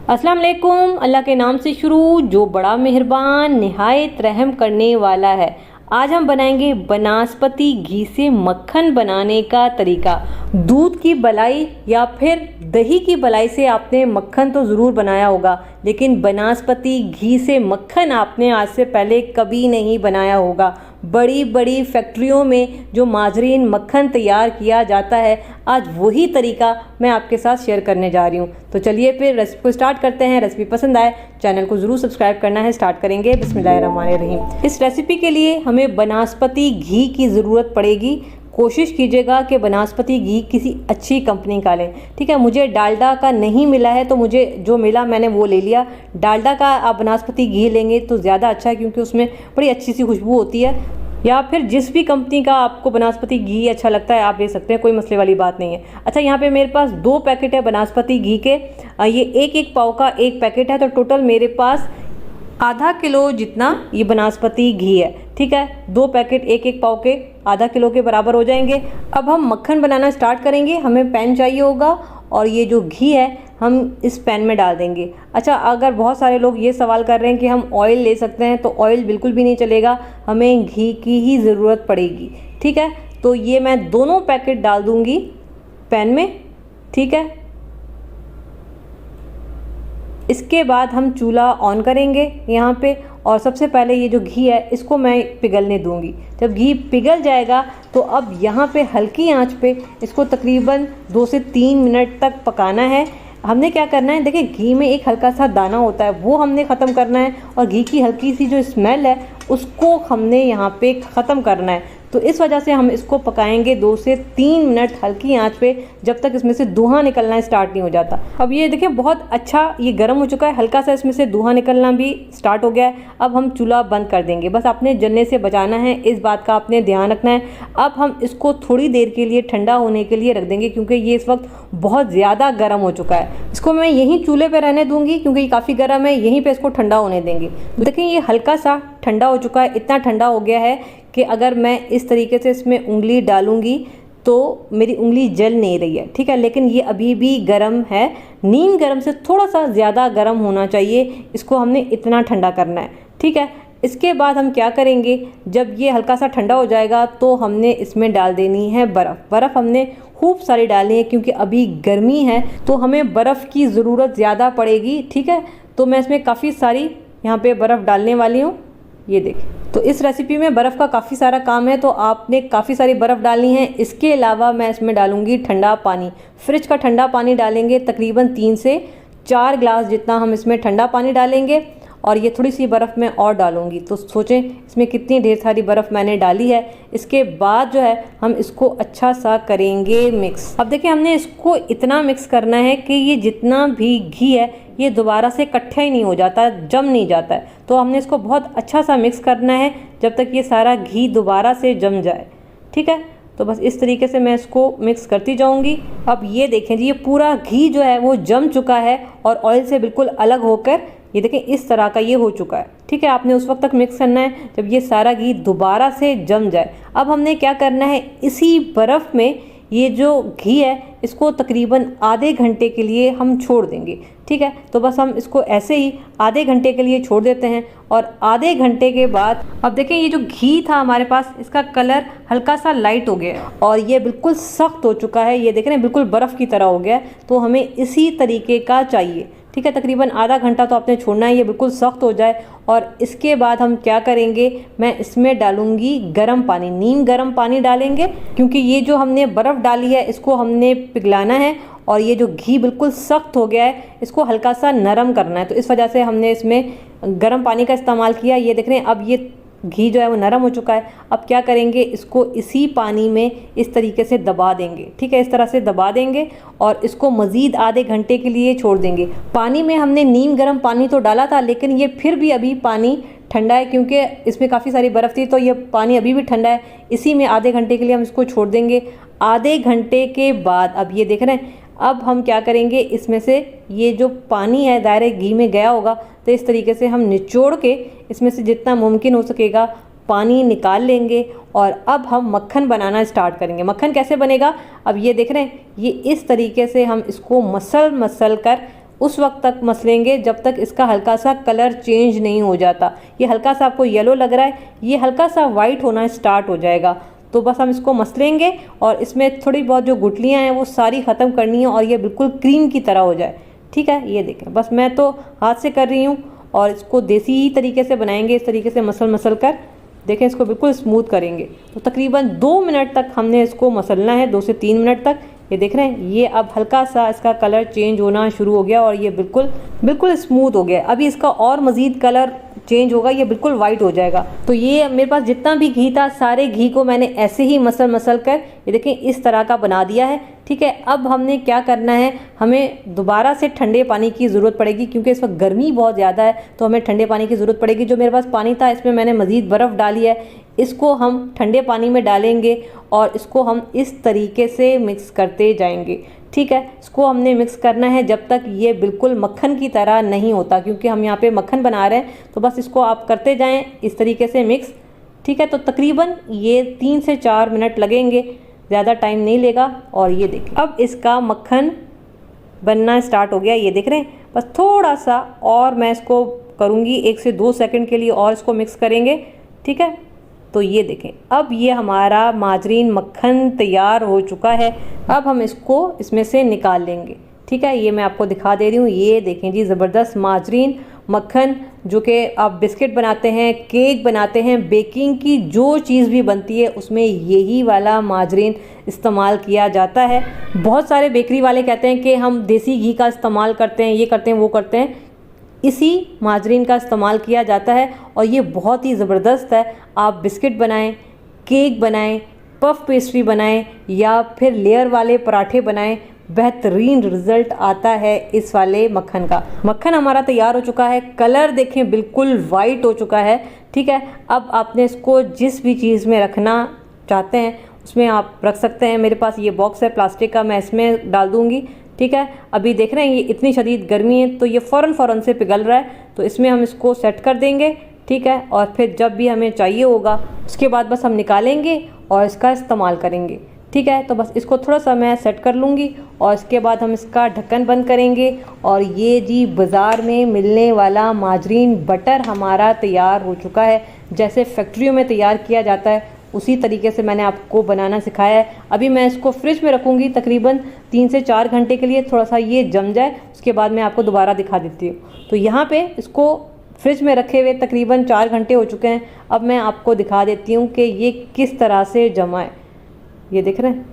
अस्सलाम वालेकुम। अल्लाह के नाम से शुरू जो बड़ा मेहरबान निहायत रहम करने वाला है। आज हम बनाएंगे बनास्पति घी से मक्खन बनाने का तरीका। दूध की बलाई या फिर दही की बलाई से आपने मक्खन तो ज़रूर बनाया होगा, लेकिन बनास्पति घी से मक्खन आपने आज से पहले कभी नहीं बनाया होगा। बड़ी बड़ी फैक्ट्रियों में जो माजरीन मक्खन तैयार किया जाता है, आज वही तरीका मैं आपके साथ शेयर करने जा रही हूँ। तो चलिए फिर रेसिपी को स्टार्ट करते हैं। रेसिपी पसंद आए चैनल को ज़रूर सब्सक्राइब करना है। स्टार्ट करेंगे बिस्मिल्लाहिर्रहमानिर्रहीम। इस रेसिपी के लिए हमें बनास्पति घी की ज़रूरत पड़ेगी। कोशिश कीजिएगा कि बनास्पति घी किसी अच्छी कंपनी का लें, ठीक है। मुझे डालडा का नहीं मिला है तो मुझे जो मिला मैंने वो ले लिया। डालडा का आप बनास्पति घी लेंगे तो ज़्यादा अच्छा है, क्योंकि उसमें बड़ी अच्छी सी खुशबू होती है। या फिर जिस भी कंपनी का आपको बनास्पति घी अच्छा लगता है आप ले सकते हैं, कोई मसले वाली बात नहीं है। अच्छा, यहाँ पे मेरे पास 2 पैकेट है बनास्पति घी के। ये एक पाव का 1 पैकेट है, तो टोटल मेरे पास आधा किलो जितना ये बनास्पति घी है, ठीक है। 2 पैकेट 1 पाव के आधा किलो के बराबर हो जाएंगे। अब हम मक्खन बनाना स्टार्ट करेंगे। हमें पैन चाहिए होगा और ये जो घी है हम इस पैन में डाल देंगे। अच्छा, अगर बहुत सारे लोग ये सवाल कर रहे हैं कि हम ऑयल ले सकते हैं, तो ऑयल बिल्कुल भी नहीं चलेगा, हमें घी की ही ज़रूरत पड़ेगी, ठीक है। तो ये मैं दोनों पैकेट डाल दूँगी पैन में, ठीक है। इसके बाद हम चूल्हा ऑन करेंगे यहाँ पे, और सबसे पहले ये जो घी है इसको मैं पिघलने दूँगी। जब घी पिघल जाएगा तो अब यहाँ पे हल्की आंच पे इसको तकरीबन 2 से 3 मिनट तक पकाना है। हमने क्या करना है, देखिए घी में एक हल्का सा दाना होता है, वो हमने ख़त्म करना है, और घी की हल्की सी जो स्मेल है उसको हमने यहाँ पे ख़त्म करना है। तो इस वजह से हम इसको पकाएंगे 2 से 3 मिनट हल्की आंच पे, जब तक इसमें से धुआं निकलना स्टार्ट नहीं हो जाता। अब ये देखिए बहुत अच्छा ये गर्म हो चुका है, हल्का सा इसमें से धुआं निकलना भी स्टार्ट हो गया है। अब हम चूल्हा बंद कर देंगे, बस आपने जलने से बचाना है, इस बात का आपने ध्यान रखना है। अब हम इसको थोड़ी देर के लिए ठंडा होने के लिए रख देंगे, क्योंकि ये इस वक्त बहुत ज़्यादा गर्म हो चुका है। इसको मैं यहीं चूल्हे पर रहने दूँगी, क्योंकि ये काफ़ी गर्म है, यहीं पर इसको ठंडा होने देंगे। देखिए ये हल्का सा ठंडा हो चुका है, इतना ठंडा हो गया है कि अगर मैं इस तरीके से इसमें उंगली डालूंगी तो मेरी उंगली जल नहीं रही है, ठीक है। लेकिन ये अभी भी गर्म है, नीम गर्म से थोड़ा सा ज़्यादा गर्म होना चाहिए। इसको हमने इतना ठंडा करना है, ठीक है। इसके बाद हम क्या करेंगे, जब ये हल्का सा ठंडा हो जाएगा तो हमने इसमें डाल देनी है बर्फ़। बर्फ़ हमने खूब सारी डालनी है, क्योंकि अभी गर्मी है तो हमें बर्फ़ की ज़रूरत ज़्यादा पड़ेगी, ठीक है। तो मैं इसमें काफ़ी सारी यहाँ पे बर्फ़ डालने वाली हूँ, ये देखें। तो इस रेसिपी में बर्फ़ का काफ़ी सारा काम है, तो आपने काफ़ी सारी बर्फ़ डालनी है। इसके अलावा मैं इसमें डालूंगी ठंडा पानी, फ्रिज का ठंडा पानी डालेंगे। तकरीबन 3 से 4 गिलास जितना हम इसमें ठंडा पानी डालेंगे, और ये थोड़ी सी बर्फ़ मैं और डालूंगी। तो सोचें इसमें कितनी ढेर सारी बर्फ़ मैंने डाली है। इसके बाद जो है हम इसको अच्छा सा करेंगे मिक्स। अब देखिए हमने इसको इतना मिक्स करना है कि ये जितना भी घी है ये दोबारा से इकट्ठा ही नहीं हो जाता, जम नहीं जाता है। तो हमने इसको बहुत अच्छा सा मिक्स करना है जब तक ये सारा घी दोबारा से जम जाए, ठीक है। तो बस इस तरीके से मैं इसको मिक्स करती जाऊंगी। अब ये देखें जी, ये पूरा घी जो है वो जम चुका है और ऑयल से बिल्कुल अलग होकर ये देखें इस तरह का ये हो चुका है, ठीक है। आपने उस वक्त तक मिक्स करना है जब ये सारा घी दोबारा से जम जाए। अब हमने क्या करना है, इसी बर्फ़ में ये जो घी है इसको तकरीबन आधे घंटे के लिए हम छोड़ देंगे, ठीक है। तो बस हम इसको ऐसे ही आधे घंटे के लिए छोड़ देते हैं, और आधे घंटे के बाद अब देखें ये जो घी था हमारे पास, इसका कलर हल्का सा लाइट हो गया और ये बिल्कुल सख्त हो चुका है। ये देख रहे हैं बिल्कुल बर्फ़ की तरह हो गया। तो हमें इसी तरीके का चाहिए, ठीक है। तकरीबन आधा घंटा तो आपने छोड़ना है, ये बिल्कुल सख्त हो जाए। और इसके बाद हम क्या करेंगे, मैं इसमें डालूंगी गर्म पानी, नीम गर्म पानी डालेंगे, क्योंकि ये जो हमने बर्फ़ डाली है इसको हमने पिघलाना है, और ये जो घी बिल्कुल सख्त हो गया है इसको हल्का सा नरम करना है। तो इस वजह से हमने इसमें गर्म पानी का इस्तेमाल किया। ये देख रहे हैं अब ये घी जो है वो नरम हो चुका है। अब क्या करेंगे, इसको इसी पानी में इस तरीके से दबा देंगे, ठीक है। इस तरह से दबा देंगे और इसको मज़ीद आधे घंटे के लिए छोड़ देंगे। पानी में हमने नीम गर्म पानी तो डाला था, लेकिन ये फिर भी अभी पानी ठंडा है, क्योंकि इसमें काफ़ी सारी बर्फ़ थी, तो ये पानी अभी भी ठंडा है। इसी में आधे घंटे के लिए हम इसको छोड़ देंगे। आधे घंटे के बाद अब ये देख रहे हैं, अब हम क्या करेंगे, इसमें से ये जो पानी है दायरे घी में गया होगा, तो इस तरीके से हम निचोड़ के इसमें से जितना मुमकिन हो सकेगा पानी निकाल लेंगे। और अब हम मक्खन बनाना स्टार्ट करेंगे। मक्खन कैसे बनेगा, अब ये देख रहे हैं, ये इस तरीके से हम इसको मसल कर उस वक्त तक मसलेंगे जब तक इसका हल्का सा कलर चेंज नहीं हो जाता। ये हल्का सा आपको येलो लग रहा है, ये हल्का सा वाइट होना स्टार्ट हो जाएगा। तो बस हम इसको मसलेंगे और इसमें थोड़ी बहुत जो गुठलियाँ हैं वो सारी ख़त्म करनी है और ये बिल्कुल क्रीम की तरह हो जाए। ठीक है, ये देखें, बस मैं तो हाथ से कर रही हूँ और इसको देसी ही तरीके से बनाएंगे, इस तरीके से मसल कर। देखें, इसको बिल्कुल स्मूथ करेंगे। तो तकरीबन 2 मिनट तक हमने इसको मसलना है, 2 से 3 मिनट तक। ये देख रहे हैं, ये अब हल्का सा इसका कलर चेंज होना शुरू हो गया और ये बिल्कुल स्मूथ हो गया। अभी इसका और मज़ीद कलर चेंज होगा, ये बिल्कुल वाइट हो जाएगा। तो ये मेरे पास जितना भी घी था, सारे घी को मैंने ऐसे ही मसल कर ये देखें इस तरह का बना दिया है। ठीक है, अब हमने क्या करना है, हमें दोबारा से ठंडे पानी की ज़रूरत पड़ेगी क्योंकि इस वक्त गर्मी बहुत ज़्यादा है, तो हमें ठंडे पानी की ज़रूरत पड़ेगी। जो मेरे पास पानी था इसमें मैंने मज़ीद बर्फ़ डाली है, इसको हम ठंडे पानी में डालेंगे और इसको हम इस तरीके से मिक्स करते जाएंगे। ठीक है, इसको हमने मिक्स करना है जब तक ये बिल्कुल मक्खन की तरह नहीं होता, क्योंकि हम यहाँ पे मक्खन बना रहे हैं। तो बस इसको आप करते जाएं इस तरीके से मिक्स। ठीक है, तो तकरीबन ये 3 से 4 मिनट लगेंगे, ज़्यादा टाइम नहीं लेगा। और ये देखिए, अब इसका मक्खन बनना स्टार्ट हो गया। ये देख रहे हैं, बस थोड़ा सा और मैं इसको करूँगी, 1 से 2 सेकंड के लिए और इसको मिक्स करेंगे। ठीक है, तो ये देखें, अब ये हमारा माजरीन मक्खन तैयार हो चुका है। अब हम इसको इसमें से निकाल लेंगे। ठीक है, ये मैं आपको दिखा दे रही हूँ। ये देखें जी, ज़बरदस्त माजरीन मक्खन, जो कि आप बिस्किट बनाते हैं, केक बनाते हैं, बेकिंग की जो चीज़ भी बनती है उसमें यही वाला माजरीन इस्तेमाल किया जाता है। बहुत सारे बेकरी वाले कहते हैं कि हम देसी घी का इस्तेमाल करते हैं, ये करते हैं, वो करते हैं। इसी माजरीन का इस्तेमाल किया जाता है और ये बहुत ही ज़बरदस्त है। आप बिस्किट बनाएं, केक बनाएं, पफ पेस्ट्री बनाएं या फिर लेयर वाले पराठे बनाएं, बेहतरीन रिज़ल्ट आता है इस वाले मक्खन का। मक्खन हमारा तैयार हो चुका है, कलर देखें बिल्कुल वाइट हो चुका है। ठीक है, अब आपने इसको जिस भी चीज़ में रखना चाहते हैं उसमें आप रख सकते हैं। मेरे पास ये बॉक्स है प्लास्टिक का, मैं इसमें डाल दूँगी। ठीक है, अभी देख रहे हैं ये इतनी शदीद गर्मी है तो ये फ़ौरन से पिघल रहा है, तो इसमें हम इसको सेट कर देंगे। ठीक है, और फिर जब भी हमें चाहिए होगा उसके बाद बस हम निकालेंगे और इसका इस्तेमाल करेंगे। ठीक है, तो बस इसको थोड़ा सा मैं सेट कर लूँगी और इसके बाद हम इसका ढक्कन बंद करेंगे। और ये जी बाज़ार में मिलने वाला माजरीन बटर हमारा तैयार हो चुका है। जैसे फैक्ट्रियों में तैयार किया जाता है उसी तरीके से मैंने आपको बनाना सिखाया है। अभी मैं इसको फ्रिज में रखूँगी तकरीबन 3 से 4 घंटे के लिए, थोड़ा सा ये जम जाए, उसके बाद मैं आपको दोबारा दिखा देती हूँ। तो यहाँ पे इसको फ्रिज में रखे हुए तकरीबन 4 घंटे हो चुके हैं। अब मैं आपको दिखा देती हूँ कि ये किस तरह से जमा है। ये देख रहे हैं,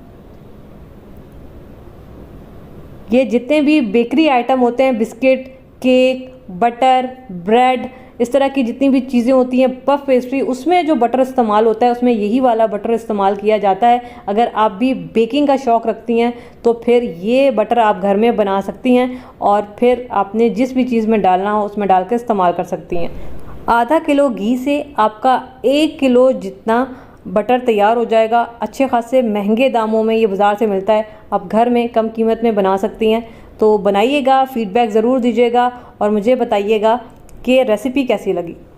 ये जितने भी बेकरी आइटम होते हैं, बिस्किट, केक, बटर, ब्रेड, इस तरह की जितनी भी चीज़ें होती हैं, पफ पेस्ट्री, उसमें जो बटर इस्तेमाल होता है उसमें यही वाला बटर इस्तेमाल किया जाता है। अगर आप भी बेकिंग का शौक़ रखती हैं तो फिर ये बटर आप घर में बना सकती हैं और फिर आपने जिस भी चीज़ में डालना हो उसमें डाल कर इस्तेमाल कर सकती हैं। आधा किलो घी से आपका 1 किलो जितना बटर तैयार हो जाएगा। अच्छे खासे महंगे दामों में ये बाज़ार से मिलता है, आप घर में कम कीमत में बना सकती हैं। तो बनाइएगा, फ़ीडबैक ज़रूर दीजिएगा और मुझे बताइएगा कि रेसिपी कैसी लगी।